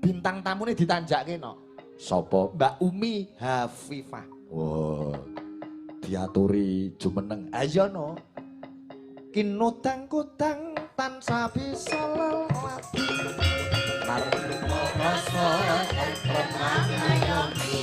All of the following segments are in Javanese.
bintang tamune ditanjakke no. Sapa? Mbak Umi Hafifah. Wah. Diaturi jumeneng. Ayo no. Kinutang-kutang tansah bisa lelati. Narma rasa remang ayomi.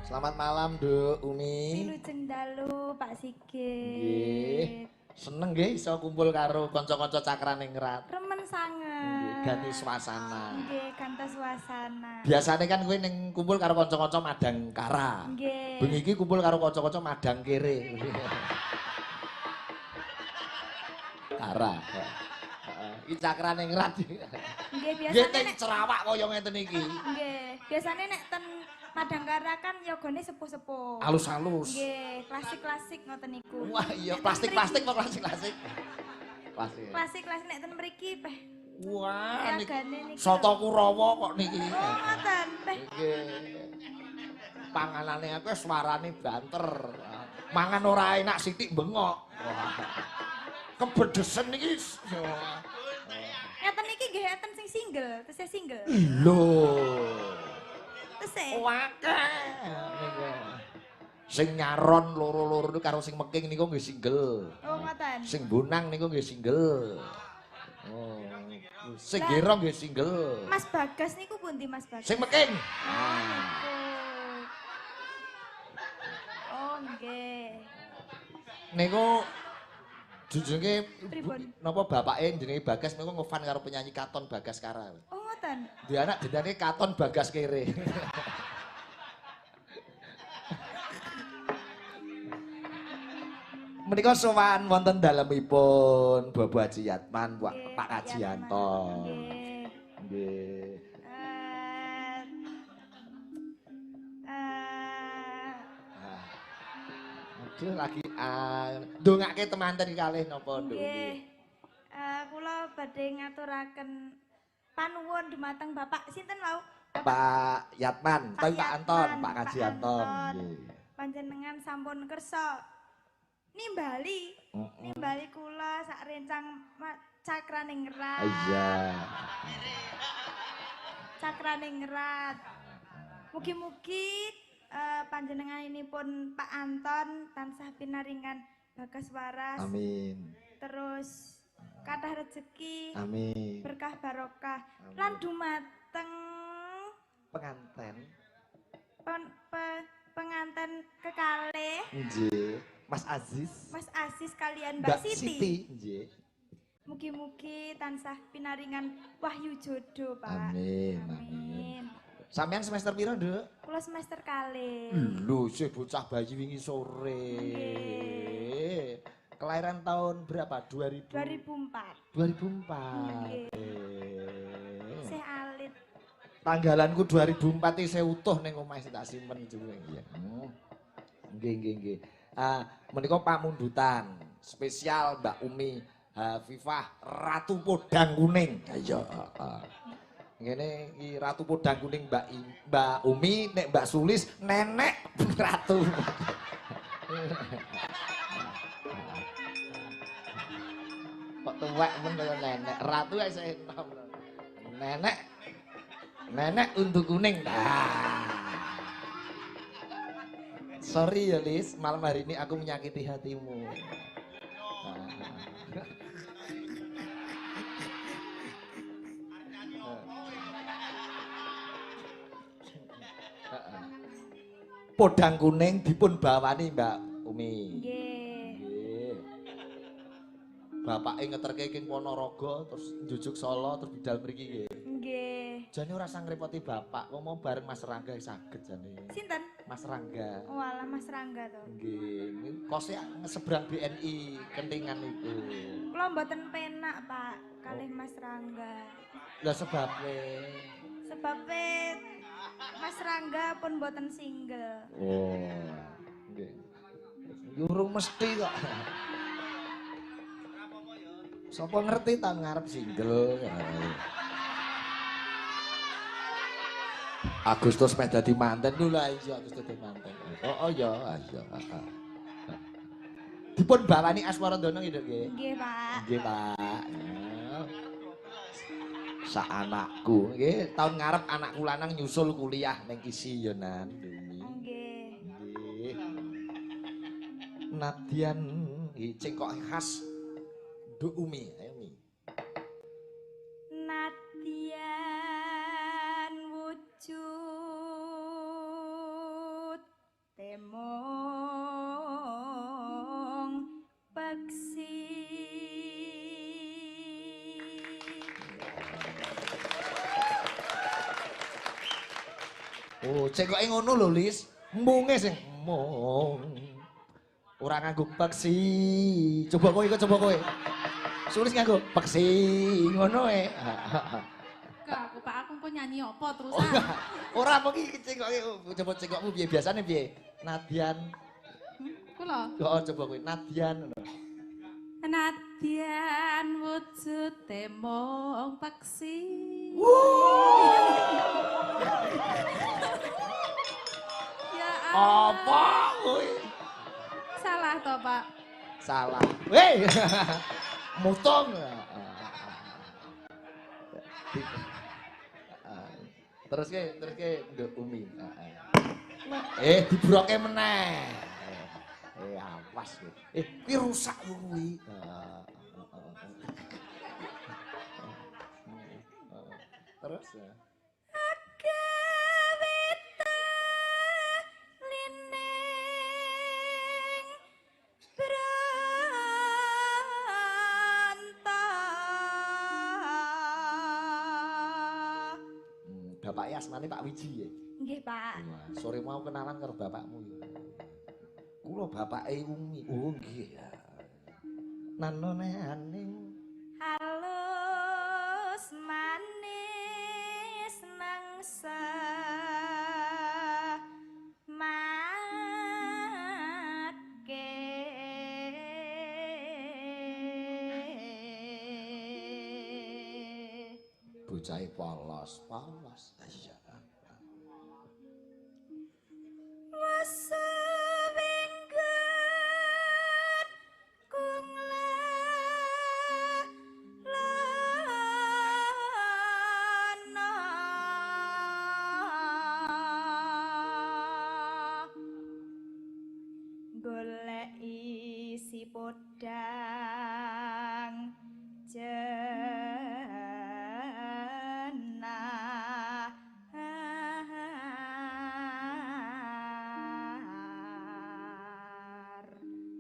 Selamat malam, Duk Umi. Wilujeng dalu, Pak Sigit. Nggih. Seneng nggih iso kumpul karo kanca-kanca Cakraning Rat. Remen sanget. Nggih, ganti suasana. Nggih, ganti suasana. Biasane kan kowe ning kumpul karo kanca-kanca Madang Kara. Nggih. Bengi iki kumpul karo kanca-kanca Madang Kere. Kara. Iki Cakraning Rat. Nggih, biasane Nggih teng nek Cerawak kaya ngeten iki. nggih, biasane nek ten Madangkara kan yogane sepuh-sepuh. Halus-halus. Nggih, klasik-klasik ngoten niku. Wah, iya plastik-plastik kok klasik-klasik. Plastik. Klasik-klasik nek ten mriki peh. Wah, Ragane niki. soto Kurawa kok niki. Oh, ngoten peh. Nggih. Panganane aku suarane banter. Mangan ora enak sithik bengok. Wah. Kebedesen iki. Ngeten niki nggih enten sing single, terus single. Lho. Terus Wakeh. Niku. Sing nyaron loro-loro niku karo sing meking niku nggih single. Oh, ngoten. Sing bonang niku nggih single. Oh. Sing gerong nggih single. Mas Bagas niku pundi Mas Bagas? Sing meking. Oh, nggih. Niku jujunge Pripun? napa bapake jenenge Bagas niku ngefan karo penyanyi Katon Bagaskara. Oh, ngoten. Dia anak jenenge Katon Bagas Kere. Menika sowan wonten dalemipun Bobo Haji Yatman, Pak Kajianto. Nggih. Nggih. Aduh lagi ndongake temanten kalih napa nduk? Nggih. Kula badhe ngaturaken panuwun dumateng Bapak sinten wau? Pak Yatman, tapi Pak Anton, Pak Pak Kajianton. Anton. Nggih. Panjenengan sampun kersa nimbali kula sak rencang Cakraning Rat. Iya. Cakraning Rat. Mugi-mugi panjenenganipun Pak Anton tansah pinaringan bagas waras. Amin. Terus kathah rezeki. Amin. Berkah barokah. Amin. Lan dumateng Penganten. penganten kekalih Nggih. Mas Aziz. Mas Aziz kalian Mbak Siti. Nggih. Mugi-mugi tansah pinaringan wahyu jodoh, Pak. Amin. Amin. Sampean semester piro, Nduk? Kula semester kalih. Lho, sih bocah bayi wingi sore. Nggih. Kelahiran tahun berapa? 2000. 2004. 2004. Nggih. Sih alit. Tanggalanku 2004 iki saya utuh ning omah tak simpen juga ya. Nggih. Menika pamundutan spesial Mbak Umi Hafifah Ratu Podang Kuning. Iya, ngene iki Ratu Podang Kuning Mbak Umi, nek Mbak Sulis nenek Ratu. Kok tuwek men kaya nenek. Ratu ya saya enom. Nenek untuk kuning. Sorry ya Lis, malam hari ini aku menyakiti hatimu. Podang kuning dipun bawani Mbak Umi. Nggih. Bapake ngeterke king Ponorogo terus njujuk Solo terus bidal mriki nggih. Nggih. Jane ora sang ngrepoti bapak, kok mau bareng Mas Rangga saged jane. Sinten? Mas Rangga. Oh alah Mas Rangga to. Nggih, kose ngesebrang BNI Kentingan iku. Kula mboten penak, Pak, kalih Mas Rangga. Lah sebabe. Sebabe Mas Rangga pun mboten single. Oh. Nggih. Urung mesti kok. Sapa ngerti ta ngarep single. Agustus meh dadi manten lho lah iya Agustus dadi manten. Oh ya, iya. Dipun bawani Aswarandono nggih, Dok nggih. Nggih, Pak. Nggih, Pak. Sak anakku nggih, taun ngarep anakku lanang nyusul kuliah ning isi ya Nan. Nggih. Nggih. Nadyan cengkok khas Nduk Umi, ayo Mi. Nadyan wujud temong peksi. Oh, cengkoke ngono lho, Lis. Munge sing mong. Ora nganggo peksi. Coba kowe. Sulis nganggo peksi ngono e. Kak, Pak aku kok nyanyi apa Oh, terusan? ora apa iki cengkoke coba cengkokmu piye biasane piye? Nadyan. Kula. Oh, coba kowe Nadyan ngono. Nadyan wujud temong peksi. Ya Apa kowe? Salah toh, Pak? Salah. Hei. Mutong. Terus ke Nduk Umi. Dibroke meneh. Awas kowe. Kuwi rusak kuwi. Terus ya. Bapak asmane Pak Wiji ya? Nggih, Pak. Wah, sore mau kenalan karo bapakmu ya. Kula bapake Umi. Oh nggih ya. Nanone aning Halus manis nangsa make bocahe polos. Iya. Wasubinggan kung lana golek isi podang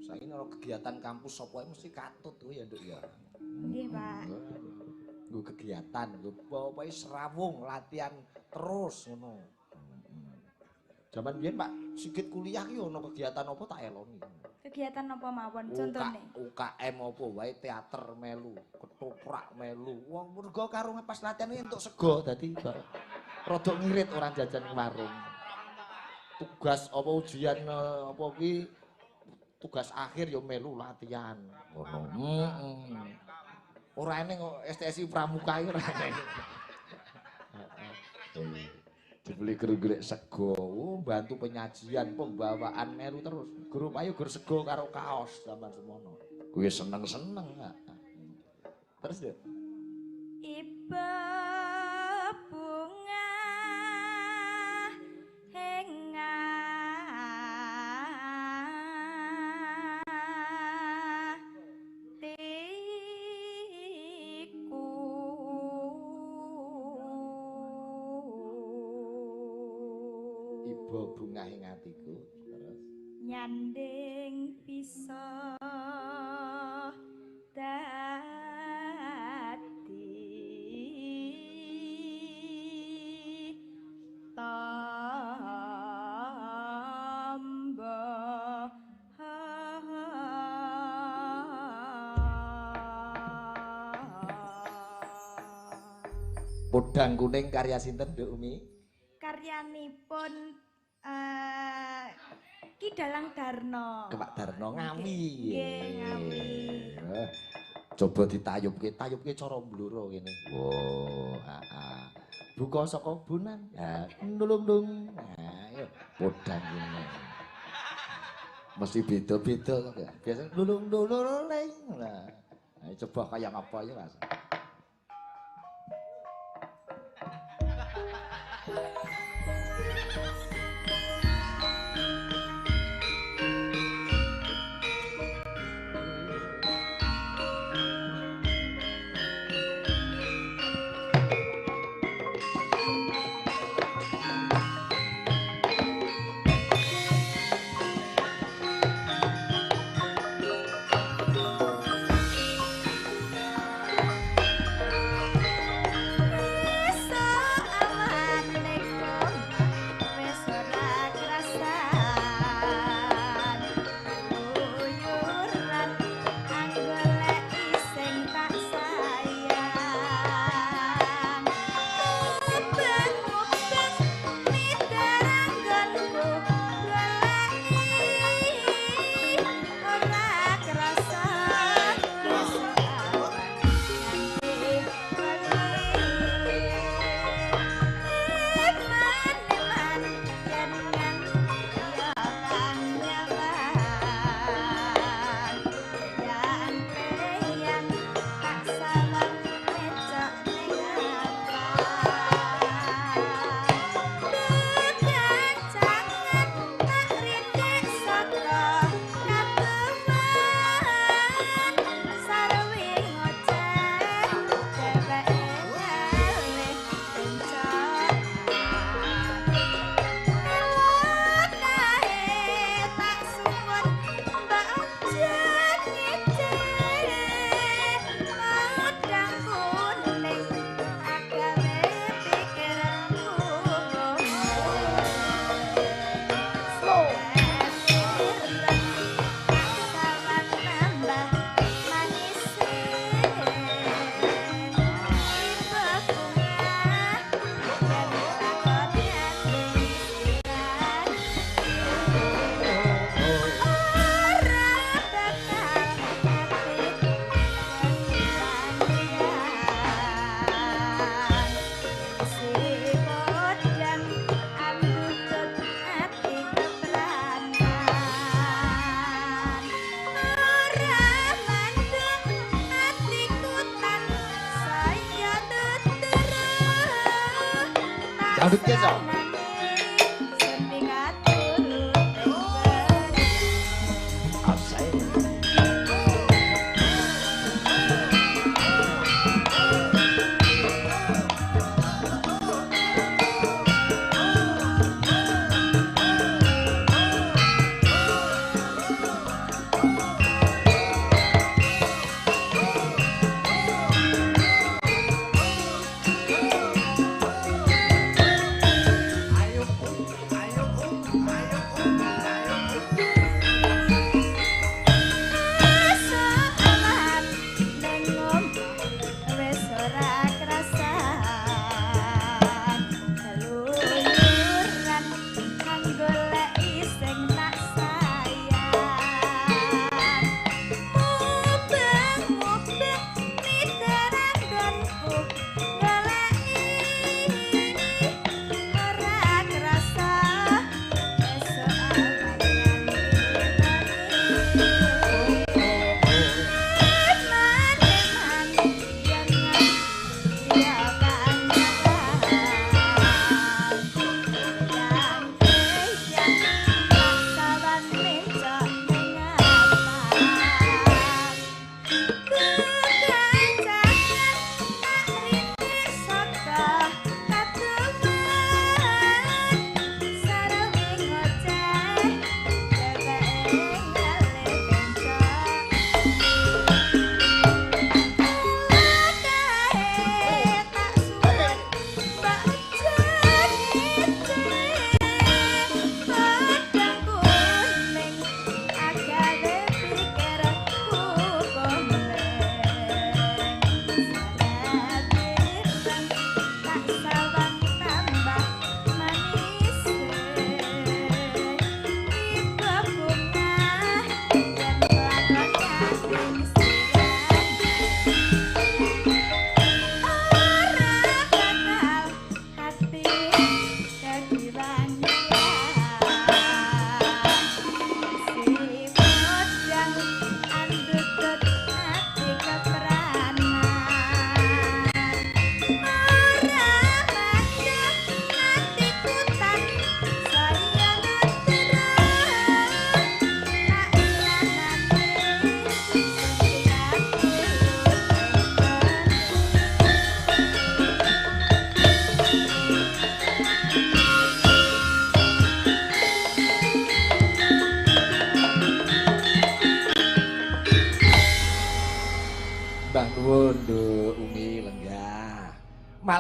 Saiki nek kegiatan kampus sapa mesti katut tuh ya, Nduk ya. Nggih, Pak. Nggo kegiatan, nggo pokoke serawung latihan terus ngono. Zaman biyen Pak Sigit kuliah ki ono kegiatan apa tak eloni. Kegiatan apa mawon contone? UKM apa wae teater melu, ketoprak melu. Wong mergo karo pas latihan iki entuk sego dadi rada ngirit orang jajan ning warung. Tugas apa ujian apa ki tugas akhir ya melu latihan. Ngono. Ora ene kok STSI Pramuka iki ora ene. Dibeli gerung-gerung sego, bantu penyajian, pembawaan melu terus. Guru payu gur sego karo kaos zaman semono. Kuwi seneng-seneng. Terus ya. Iba bunga Iba bunga ing atiku. Terus nyanding bisa dadi Podang Kuning karya sinten Nduk Umi? Karyanipun Ki Dalang Darno. Pak Darno Ngami. Nggih, Ngami. Coba ditayubke cara bluro kene. Wo, Buka saka bunan. Nulung-nulung. Ayo Podang Kuning. Mesti beda-beda kok. Biasa nulung-nulung. Nah, coba kayak apa ya, Mas? Dangdut Desa.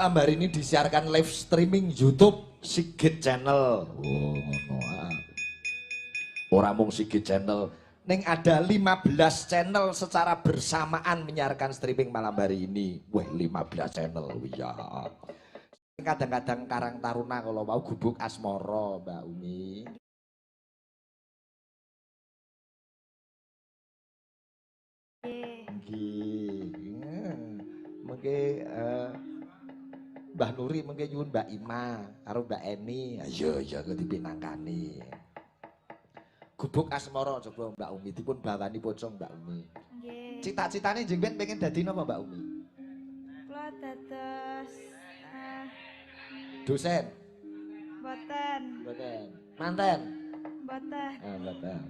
malam hari ini disiarkan live streaming YouTube Sigit Channel. Oh, ngono. Ora mung Sigit Channel, ning ada 15 channel secara bersamaan menyiarkan streaming malam hari ini. Wah, 15 channel. Iya. Kadang-kadang Karang Taruna kalau mau Gubuk Asmara, Mbak Umi. Nggih. Mengke Mbah Nuri mengke nyuwun Mbak Ima karo Mbak Eni. Ayo ya kok dipinangkani. Gubuk Asmara coba Mbak Umi dipun bawani pocong Mbak Umi. Nggih. Cita-citane jenengan pengen dadi napa Mbak Umi? Kula dados Dosen. mboten. Mboten. Manten. Mboten. Mboten.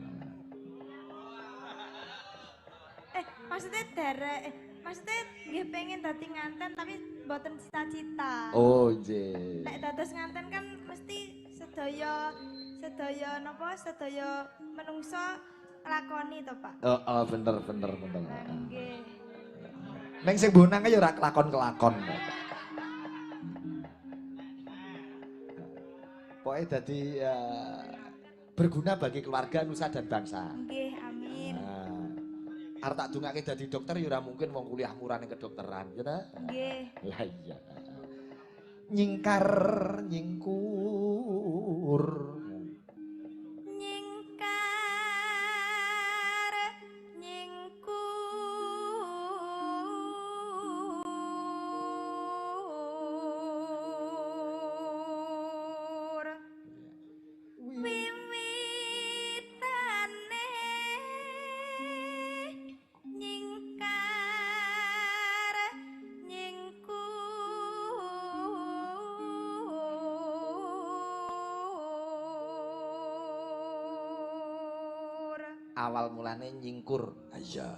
Maksudnya nggih pengen dadi nganten tapi mboten cita-cita. Oh, nggih. Nek dados nganten kan mesti sedaya menungso lakoni to, Pak. Oh, bener. Nggih. Neng sing bonang ya ora kelakon-kelakon. Pokoknya dadi berguna bagi keluarga, nusa dan bangsa. Nggih, amin. Arep tak dongake dadi dokter ya ora mungkin wong kuliah murah ning kedokteran, ya ta? Nggih. Lah iya. Nyingkar nyingkur. Nyingkar nyingkur. Wiwitane nyingkar nyingkur. Awal mulane nyingkur. Iya,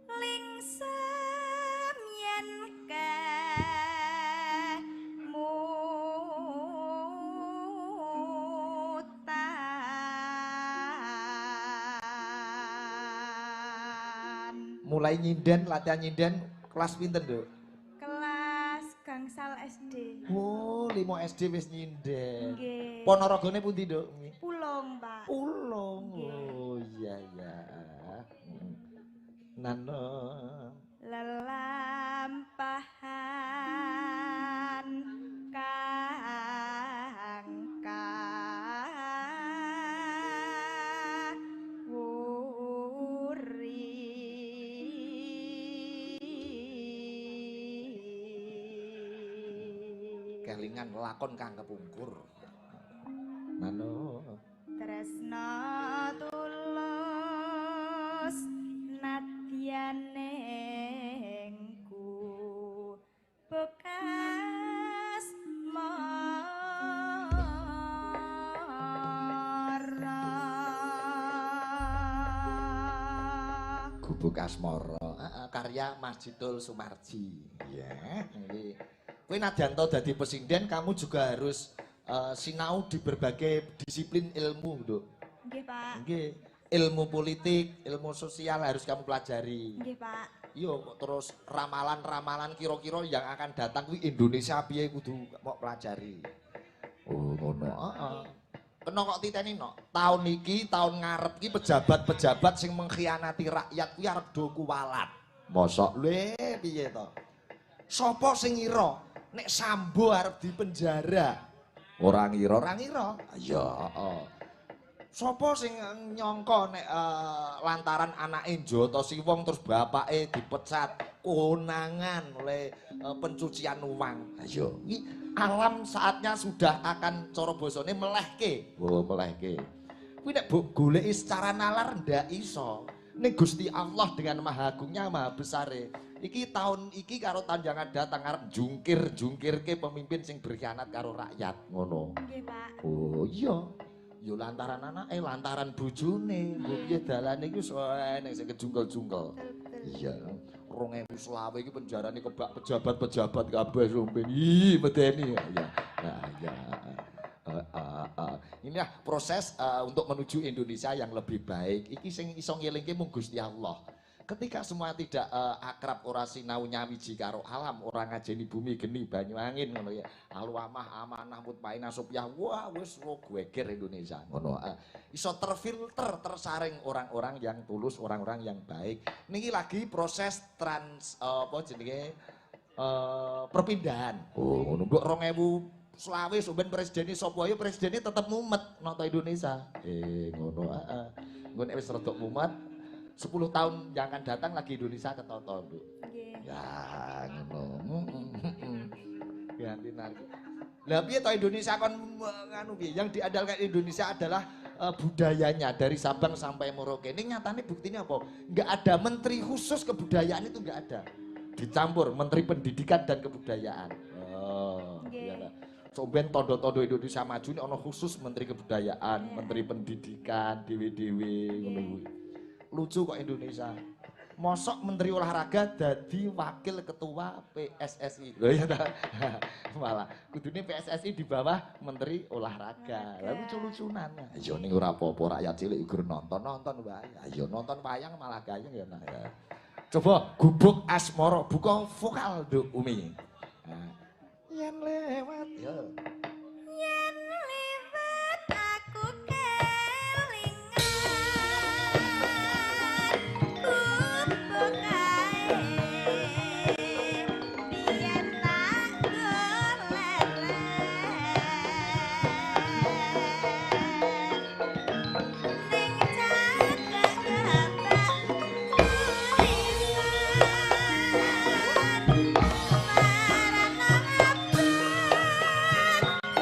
Lingsem yen kemutan. mulai nyinden, latihan nyinden kelas pinten, Nduk? Kelas gangsal SD. Oh, 5 SD wis nyinden. Nggih. Ponorogone pundi, Nduk? Pulung, Pak. Ulung. Nggih. Oh, iya. Nano. Lelampahan kang kawuri. Kelingan lakon kang kepungkur. Nano. Tresna tulus nadyanengku bekas mara. Gubuk Asmara, karya Masjidul Sumarji. Ya, nggih. Kowe nadyanto dadi presiden, kamu juga harus sinau di berbagai disiplin ilmu, Nduk. Nggih, Pak. Nggih. Ilmu politik, ilmu sosial harus kamu pelajari. Nggih, Pak. Yo, terus ramalan-ramalan kira-kira yang akan datang kuwi Indonesia piye kudu mau pelajari. Oh, ngono. Heeh. Kena kok titeni no. Tahun iki, tahun ngarep iki pejabat-pejabat sing mengkhianati rakyat kuwi arep do kuwalat. Mosok lho piye to? Sopo sing ngira nek Sambo arep dipenjara? Ora ngira. Ya, heeh. Sopo sing nyangka nek lantaran anake njotosi wong terus bapake dipecat konangan oleh pencucian uang. Ayo, iki alam saatnya sudah akan cara basane melehke. Oh, melehke. Kuwi nek goleki secara nalar ndak iso. Ning Gusti Allah dengan Maha Agungnya, Maha Besare. Iki tahun iki karo tahun jangan datang arep jungkir-jungkirke pemimpin sing berkhianat karo rakyat. Ngono. Nggih, Pak. Oh, iya. Yo lantaran anake, lantaran bojone. Mbok piye dalane iku nek sing kejungkel-jungkel. Iya. 2020 iki penjarane kebak pejabat-pejabat kabeh sumpah. Ih, medeni ya. Ya. Inilah proses untuk menuju Indonesia yang lebih baik. Iki sing iso ngelingke mung Gusti Allah. ketika semua tidak akrab ora sinau nyawiji karo alam, ora ngajeni bumi geni banyu angin ngono ya. Alwamah amanah mutmainah sopiah. Wah, wis geger Indonesia ngono. Iso terfilter, tersaring orang-orang yang tulus, orang-orang yang baik. Niki lagi proses apa jenenge perpindahan. Oh, ngono mbok 2000 ben presiden sapa ya presidennya tetep mumet nata Indonesia. Ngono heeh. Engko nek wis rada mumet 10 tahun yang akan datang lagi Indonesia ketoto, Bu. Nggih. Ya, ngono. Ganti nanti. Lah piye to Indonesia kon nganu piye? Yang diandalkan Indonesia adalah budayanya dari Sabang sampai Merauke. Ini nyatanya buktinya apa? Enggak ada menteri khusus kebudayaan itu enggak ada. Dicampur menteri pendidikan dan kebudayaan. Oh, iya lah. Somben tondo-tondo Indonesia maju ini ono khusus menteri kebudayaan, menteri pendidikan, dewe-dewe ngono kuwi. Lucu kok Indonesia. Mosok menteri olahraga dadi wakil ketua PSSI. Loh ya ta. Malah kudune PSSI di bawah menteri olahraga. Lah lucu-lucunan. Ya ning ora apa-apa rakyat cilik iku nonton wae. Ayo nonton wayang malah gayeng ya nah. Coba gubuk asmara buka vokal Nduk Umi. Nah. Yen lewat ya. Yen liwat aku kelingan gubuk kae biyen tak golek ning cagak gambak tulisan marana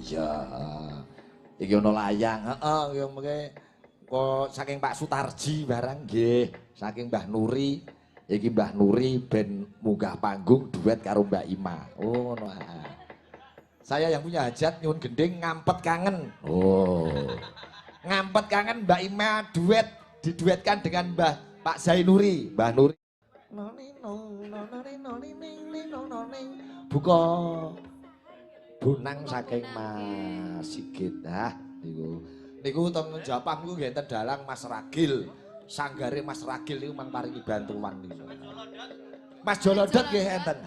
iya. Iki ono layang, heeh, yang mengke kok saking Pak Sutarji barang nggih, saking Mbah Nuri. Iki Mbah Nuri ben munggah panggung duet karo Mbak Ima. Oh, ngono. Saya yang punya hajat nyuwun gending ngampet kangen. Oh. Ngampet kangen Mbak Ima duet diduetkan dengan Pak Zainuri, Mbah Nuri. Buka bunang saking Mas Sigit. Niku teng Japang niku nggih enten dalang Mas Ragil. Sanggare Mas Ragil niku mang paringi bantuan niku. Mas Jolodot nggih enten.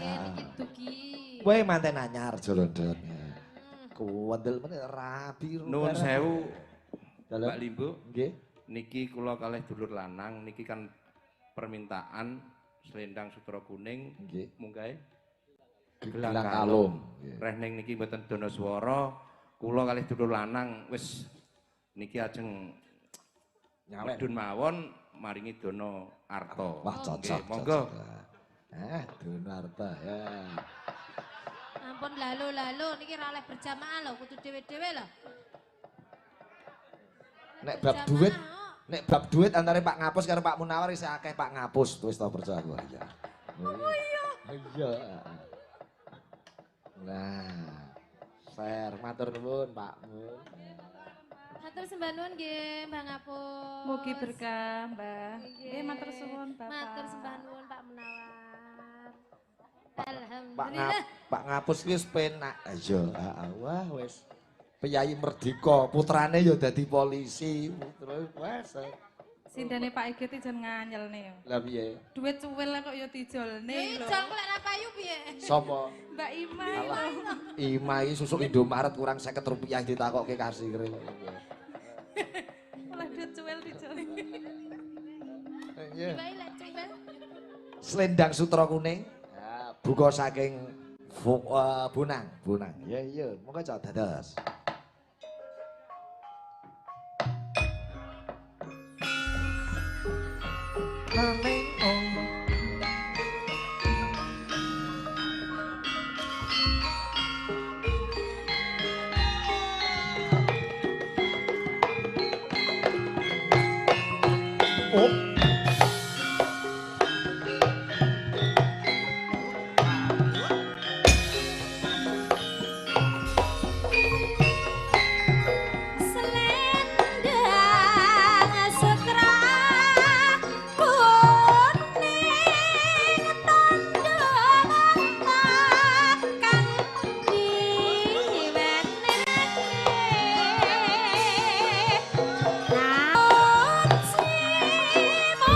Kowe manten anyar Jolodot. Kuwendel meneh rabi. Nuwun sewu. Dalam Mbak Limbu, nggih. niki kula kalih dulur lanang, niki kan permintaan selendang sutra kuning, Nggih. mungkae Gelang kalung. Reh ning niki mboten dono swara, kula kalih dulur lanang wis niki ajeng Nyawet. medun mawon maringi dono arta. Wah cocok. Monggo. Dono arta ya. Ampun lalu niki ra oleh berjamaah lho, kudu dhewe-dhewe lho. Nek bab duit antara Pak Ngapus karo Pak Munawar isih akeh Pak Ngapus wis to percaya gua ya. Oh iya. Iya. Nah. Fair, matur nuwun Pak Mun. Matur sembah nuwun nggih, Mbah Ngapus. Mugi berkah, Mbah. Nggih, matur suwun, Bapak. Matur sembah nuwun Pak Munawar. Pak Alhamdulillah. Pak Ngapus ki wis penak. Iya, wah wis. Piyai Merdeka, putrane ya dadi polisi. Terus wes. Sindene Pak Igit ijen nganyelne. Lah piye? Duit cuwil kok ya dijolne lho. Ijol kok lek ra payu piye? Sapa? Mbak Ima Alah. lho. Ima iki susuk Indomaret kurang 50 rupiah ditakokke kasih kere. Oleh duit cuwil dijolne. Iya. Bae lek cuwil. Selendang sutra kuning. Ya, buka saking Bonang. Ya iya, monggo cok dados. Selendang sutra kuning tondo kang diwenehke naon simo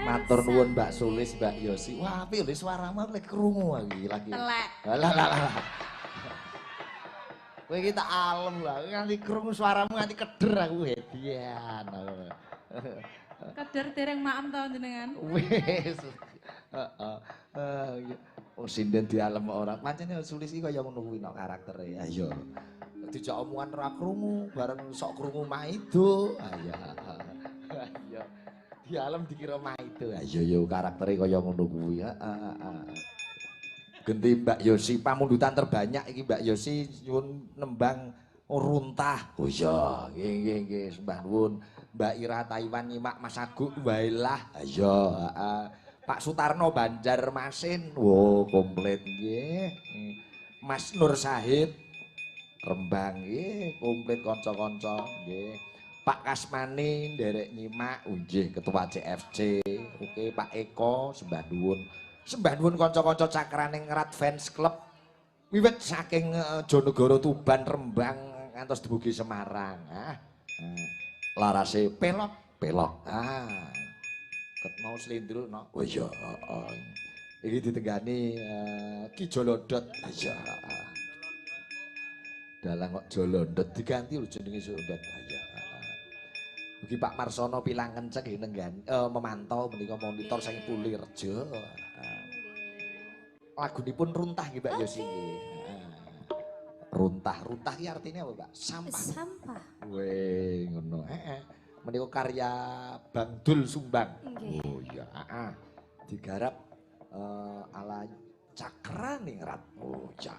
Matur nuwun Mbak Sulis, Mbak Yosi. Wah, apik lho suaramu aku lagi krungu lagi. Telek. Lah. Kowe iki tak alem lah, nganti krungu suaramu nganti keder aku hedian. Keder dereng maem to jenengan. Wis. Heeh. Oh sinden dialem ora. Pancene Sulis iki kaya ngono kuwi karaktere. Ayo. Dijak omongan ora krungu, bareng sok krungu maido. Ayo. Ayo. Dialem dikira maido. Ayo yo karaktere kaya ngono kuwi. Heeh. Genti Mbak Yosi pamundutan terbanyak iki Mbak Yosi nyuwun nembang runtah. Oh iya, nggih sembah nuwun. Mbak Ira Taiwan nyimak Mas Agung wailah. Ayo, Pak Sutarno Banjarmasin. Wo, komplit nggih. Mas Nur Sahid Rembang nggih, komplit kanca-kanca nggih. Pak Kasmani nderek nyimak, nggih Ketua CFC. Oke, Pak Eko sembah nuwun. Sembah nuwun kanca-kanca cakraning Rat Fans Club wiwit saking Jonegoro Tuban Rembang ngantos dumugi Semarang. Larase pelok. Ket mau slindro no. Oh iya. Iki ditenggani Ki Jolodot. Iya. Dalang kok Jolodot diganti lho jenenge Jolodot. Iya. Mugi Pak Marsono pilang kenceng nenggani memantau menika monitor saking Pulirjo. Lagunipun runtah nggih Mbak Yosi nggih. Runtah ki artinya apa, Mbak? Sampah. Weh, ngono. Menika karya Bang Dul Sumbang. Oh iya, digarap ala Cakraning Rat. Oh ya.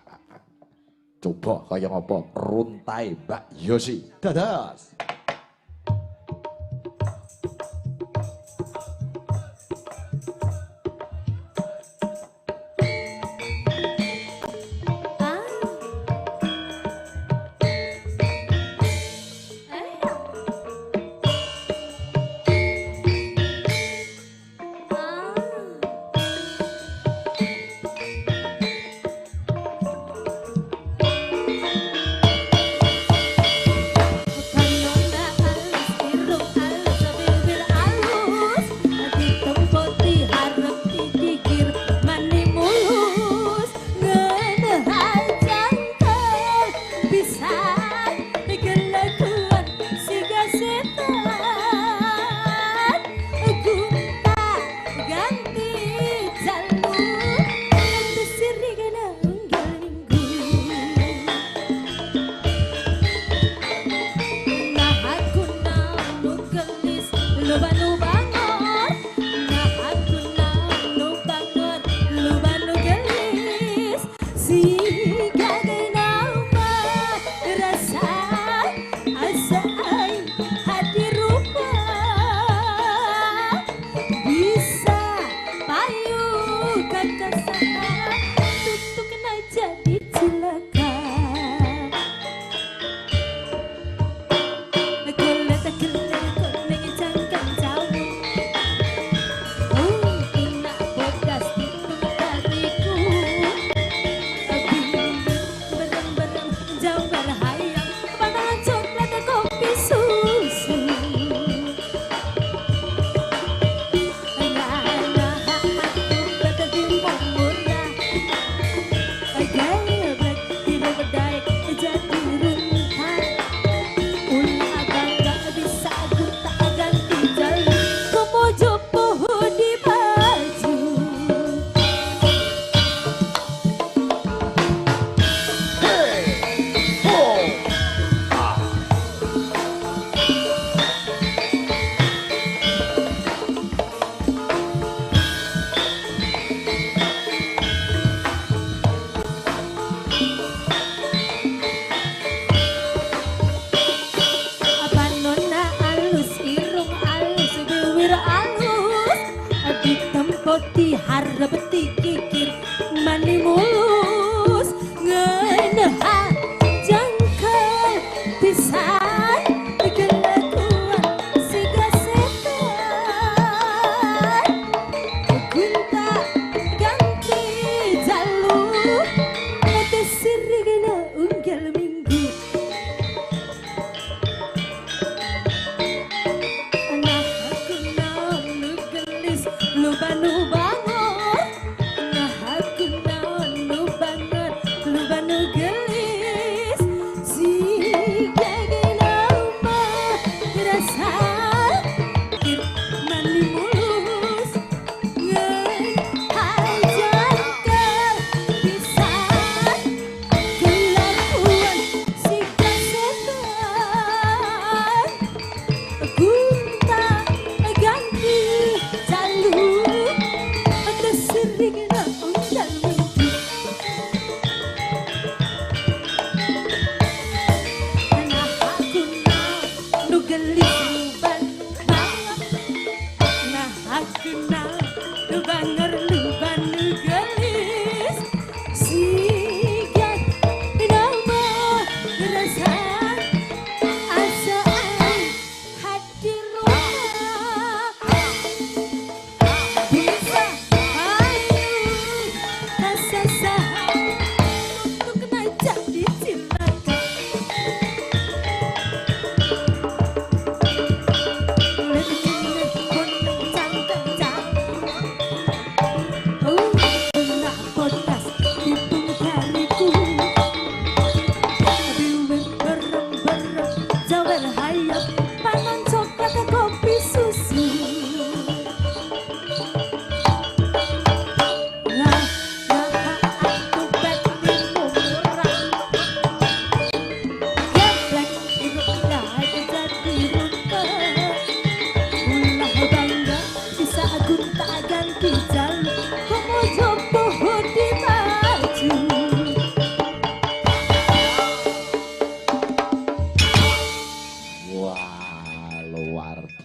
Coba kaya ngapa runtai Mbak Yosi. Dados.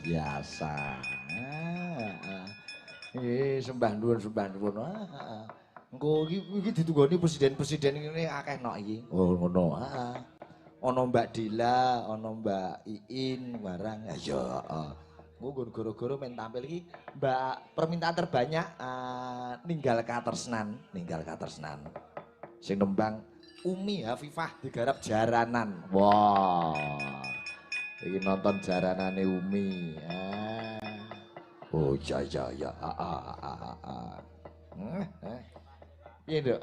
biasa. Sembah nuwun sembah nuwun. Engko iki ditunggoni presiden-presiden ngene akeh nok iki. Oh ngono. Ana Mbak Dila, ana Mbak Iin barang. Ya heeh. Engko gara-gara men tampil iki Mbak permintaan terbanyak ninggal katresnan. Sing nembang Umi Hafifah digarap jaranan. Wah. Iki nonton jaranane Umi. Oh ya. Piye Nduk?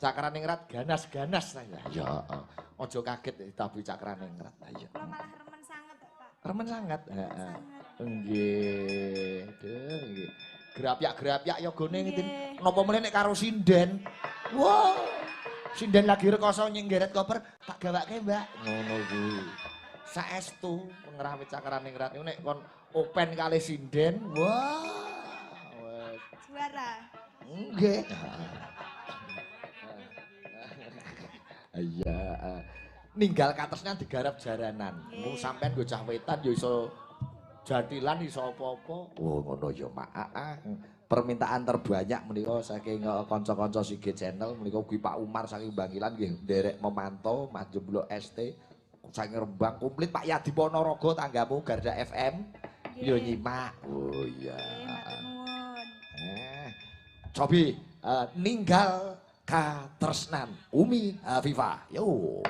Cakrane ngrat ganas-ganas ta ya. Ya. Aja kaget ditabuhi cakrane ngrat. Ya. Kula malah remen sanget kok, Pak. Remen sangat. Heeh. Sanget. Nggih. Nggih. Gerapyak-gerapyak yogane ngitin. Nggih. Napa meneh nek karo sinden. Wah. Sinden lagi rekoso nyengeret koper tak gawake, Mbak. Ngono kuwi. Saestu ngrawit cakrane ngrat niku nek kon open kali sinden. Wah. Juara. Nggih. Iya. Ninggal katresnan digarap jaranan. Mung sampean nggo cah wetan ya iso jatilan iso apa-apa. Oh ngono ya, Mak. Permintaan terbanyak menika saking kanca-kanca Sige Channel menika ugi Pak Umar saking Bangkilan nggih nderek memantau Mas Jumlo ST saking Rembang komplit Pak Yadi Ponorogo tanggamu Garda FM yo nyimak. Oh iya. Matur nuwun. Cobi ninggal katresnan Umi Hafifah. Yo.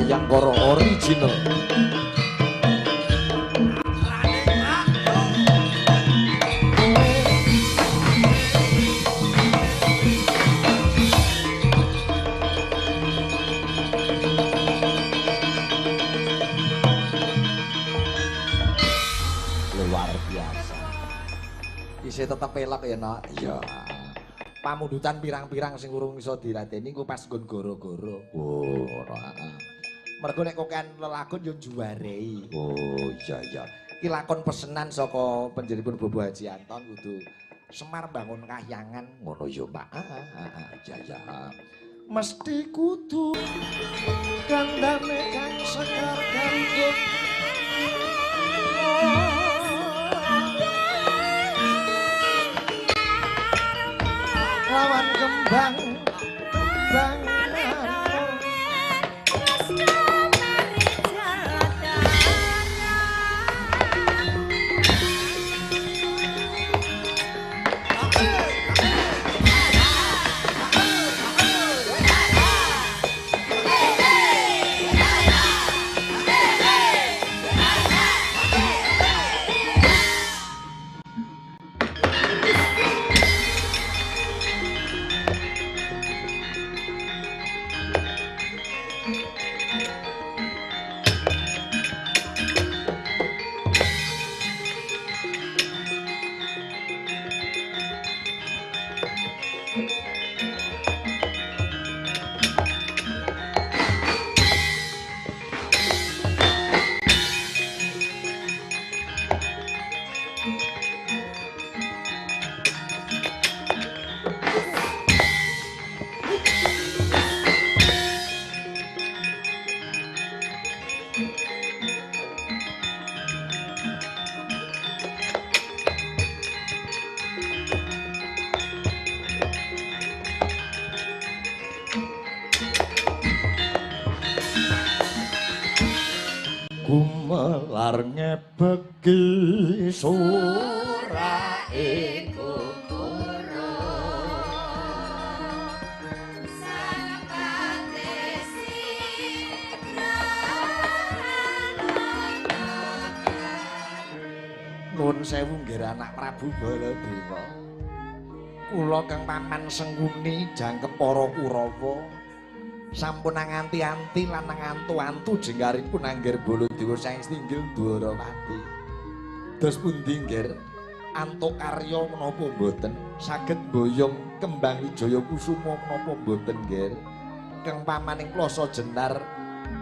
Mayangkara original. Luar biasa. Isih tetep elok ya, Nok. Iya. Pamundutan pirang-pirang sing urung iso diladeni ku pas nggon goro-goro. Oh, ngono. Mergo nek kokean lelagon yo juarei. Oh, iya. Iki lakon pesenan saka panjenenganipun Bobo Haji Anton kudu Semar bangun kahyangan ngono yo, Pak. Iya. Mesti kudu kandhane kang sekar gandum. Lawan kembang gumelar ngebeki surake kukuro Nuwun sewu nggih anak Prabu Baladewa. Kula kang paman Sengkuni jangkep para Kurawa sampun nganti-anti lan ngantu-antu jenggaripun Angger Baladewa saing Stinggil Dwarawati. Dos pundi nggir antuk karya menapa mboten saged mboyong kembang Wijaya Kusuma menapa mboten nggir kang pamaning Plasa Jenar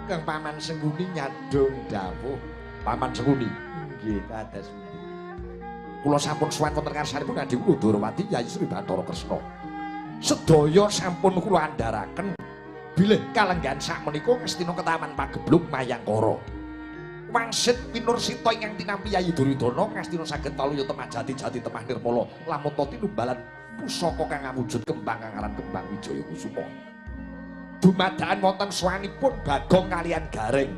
kang paman Sengkuni nyadong dawuh paman Sengkuni nggih kados pundi kula sampun suwan wonten karsanipun Adi Dwarawati Yayi Sri Bathara Kresna sedaya sampun kula andharaken bilih kalenggan sakmenika ngestina ketaman pagebluk Mayangkara. Wangsit pinursita ingkang tinampi Yayi Duryudana ngestina saged paluya temah jati-jati temah nirmala lamun ta tinumbalan pusaka kang awujud kembang kang aran kembang Wijaya Kusuma. Dumadakan wonten swanipun Bagong kaliyan Gareng.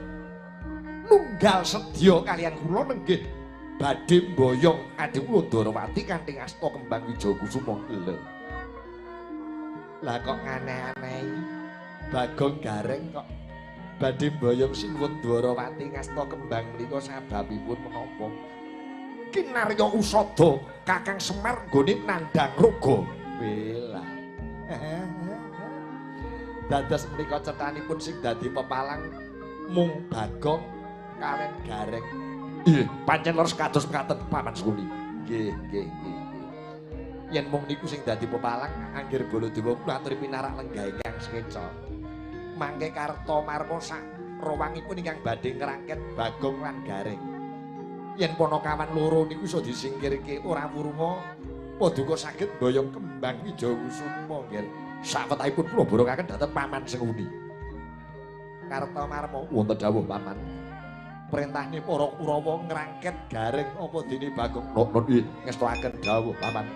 Nunggal sedya kaliyan kula nenggih badhe mboyong Adi Dwarawati kanthi asta kembang Wijaya Kusuma. Lho. Lah kok aneh-aneh Bagong Gareng kok badhe mboyong Sinuwun Dwarawati ngasta kembang menika sababipun menapa? Kinarya usada Kakang Semar nggone nandhang raga. Bela. Dados menika cetanipun sing dadi pepalang mung Bagong kaliyan Gareng. Nggih, pancen leres kados mekaten Paman Suli. Nggih. Yen mung niku sing dadi pepalang Angger Baladewa kula aturi pinarak lenggah ingkang sekeca. Mangke Karta Marma sak rawangipun ingkang badhe ngrangket Bagong lan Gareng. Yen Panakawan loro niku iso disingkirke ora wurunga paduka saged mboyong kembang Wijaya Kusuma nggih. Sawetahipun kula borakaken dhateng Paman Sengkuni. Karta Marma wonten dawuh Paman. Perintahne para Kurawa ngrangket Gareng apa dene Bagong. Nggih, ngestakaken dawuh Paman.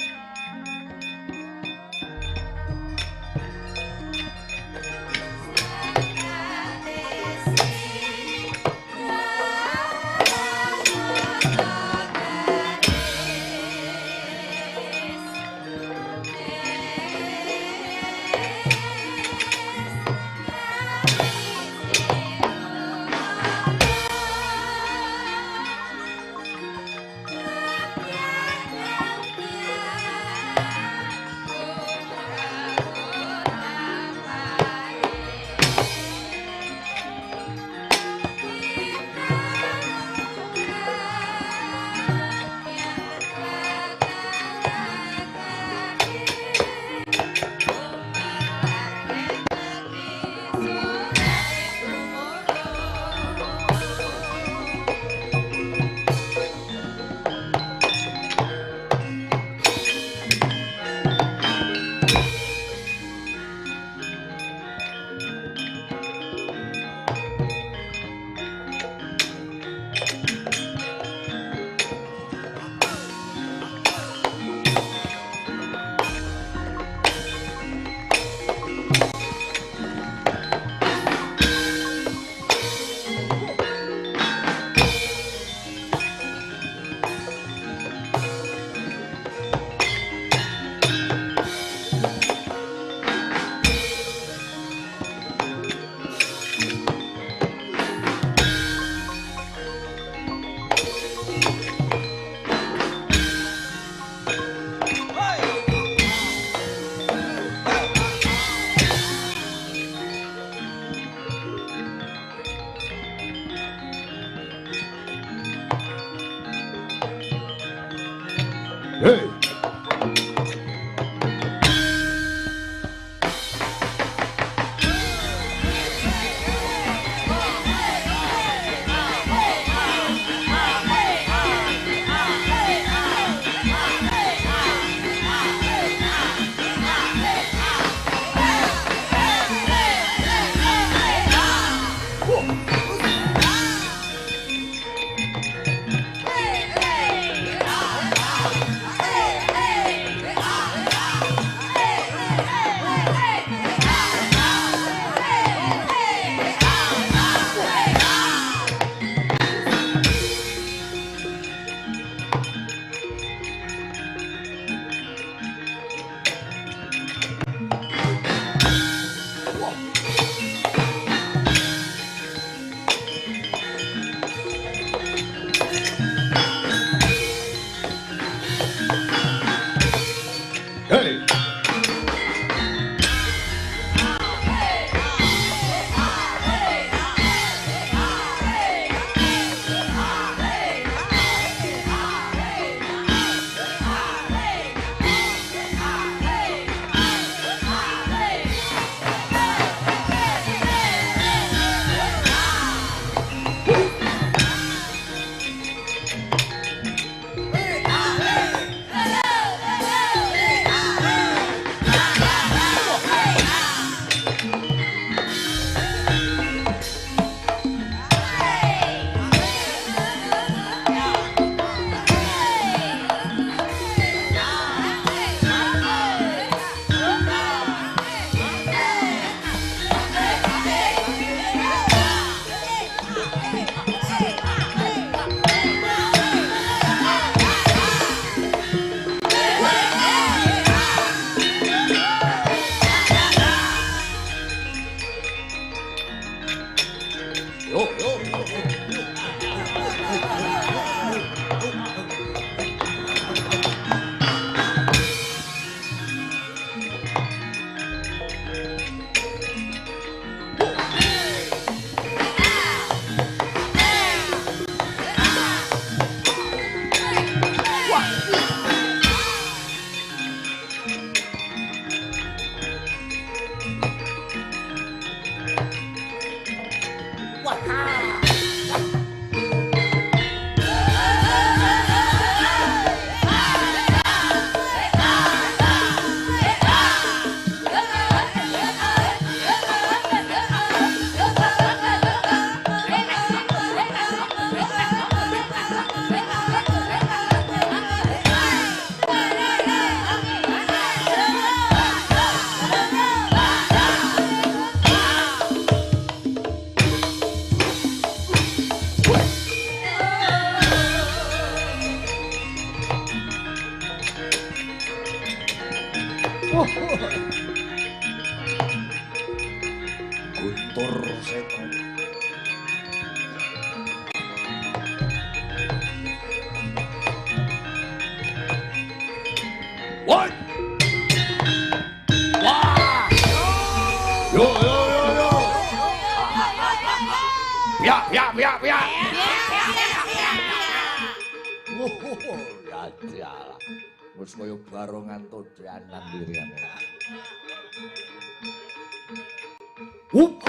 Guntur Seto. Woi! Wah! Yo yo yo yo. Ya ya ya ya. Ya jalan. Wis koyo barongan todeanan lirikane. Up.